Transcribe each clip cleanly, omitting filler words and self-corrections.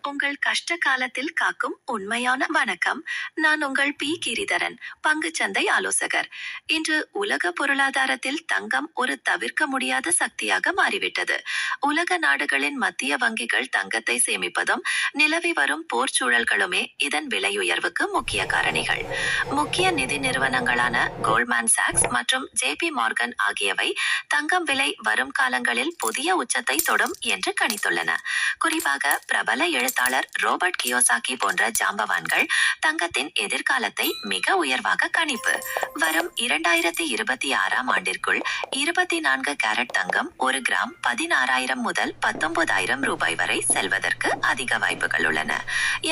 உங்கள் கஷ்ட காலத்தில் காக்கும் உண்மையான வணக்கம். நான் உங்கள் பி கிரிதரன், பங்குச்சந்தை ஆலோசகர். இன்று உலக பொருளாதாரத்தில் தங்கம் ஒரு தவிர்க்க முடியாத சக்தியாக மாறிவிட்டது. உலக நாடுகளின் மத்திய வங்கிகள் தங்கத்தை சேமிப்பதும் நிலவி வரும் போர் சூழல்களுமே இதன் விலையுயர்வுக்கு முக்கிய காரணிகள். முக்கிய நிதி நிறுவனங்களான கோல்ட்மேன் சாக்ஸ் மற்றும் ஜேபி மார்கன் ஆகியவை தங்கம் விலை வரும் காலங்களில் புதிய உச்சத்தை தொடும் என்று கணித்துள்ளன. குறிப்பாக பிரபல எழுத்தாளர் ரோபர்ட் கியோசாகி போன்ற ஜாம்பவான்கள் தங்கத்தின் எதிர்காலத்தை மிக உயர்வாக கணிப்பு. வரும் 2026ஆம் ஆண்டிற்குள் 24 கேரட் தங்கம் 1 கிராம் 16,000 முதல் 19,000 ரூபாய் வரை செல்வதற்கு அதிக வாய்ப்புகள் உள்ளன.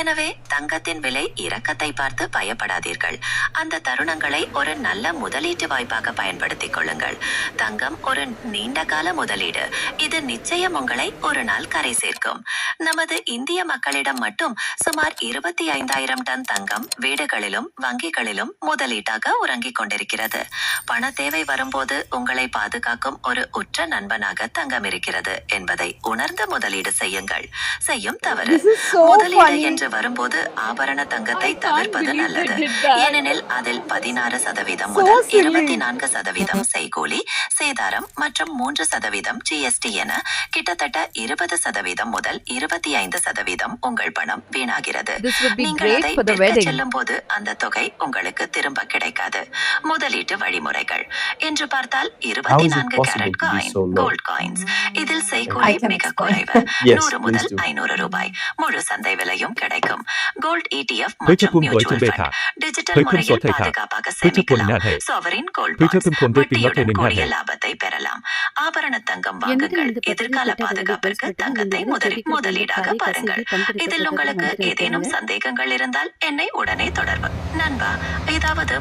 எனவே தங்கத்தின் விலை இறக்கத்தை பார்த்து பயப்படாதீர்கள். அந்த தருணங்களை ஒரு நல்ல முதலீட்டு வாய்ப்பாக பயன்படுத்திக் கொள்ளுங்கள். தங்கம் ஒரு நீண்ட கால முதலீடு. இது நிச்சயம் உங்களை ஒரு நாள் கரை சேர்க்கும். நமது இந்திய மக்களிடம் மட்டும் சுமார் 25,000 டன் தங்கம் வீடுகளிலும் வங்கிகளிலும் முதலீட்டாக உறங்கிக் கொண்டிருக்கிறது. பண தேவை வரும்போது உங்களை பாதுகாக்கும் ஒரு உற்ற நண்பனாக தங்கம் இருக்கிறது என்பதை உணர்ந்து முதலீடு செய்யுங்கள். செய்யும் தவறு முதலீடு என்று வரும்போது ஆபரண தங்கத்தை தவிர்ப்பது நல்லது. ஏனெனில் அதில் 16% முதல் 24% செய்கூலி, சேதாரம் மற்றும் 3% GST என கிட்டத்தட்ட 20% முதல் 25% உங்கள் பணம் வீணாகிறது. நீங்கள் அதை விற்க செல்லும் போது அந்த தொகை உங்களுக்கு திரும்ப கிடைக்காது. முதலீட்டு வழிமுறைகள் என்று பார்த்தால் 24 கேரட் காயின், கோல்ட் காயின்ஸ். இதில் செய்கூலி மிக குறைவு, 100 முதல் 500 ரூபாய். முழு சந்தை விலையும் கிடைக்கும். கோல்ட் ETF மற்றும் மியூச்சுவல் ஃபண்ட் டிஜிட்டல் முறையில் பாதுகாப்பாக சேமிக்கலாம். சாவரின் கோல்ட் பாண்ட்ஸ் வட்டியுடன் கூடிய லாபத்தை பெறலாம். ஆபரண தங்கம் வாங்குங்கள். எதிர்கால பாதுகாப்பிற்கு தங்கத்தை முதலீடாக பாருங்கள். இதில் உங்களுக்கு ஏதேனும் சந்தேகங்கள் இருந்தால் என்னை உடனே தொடர்பு. நண்பா, ஏதாவது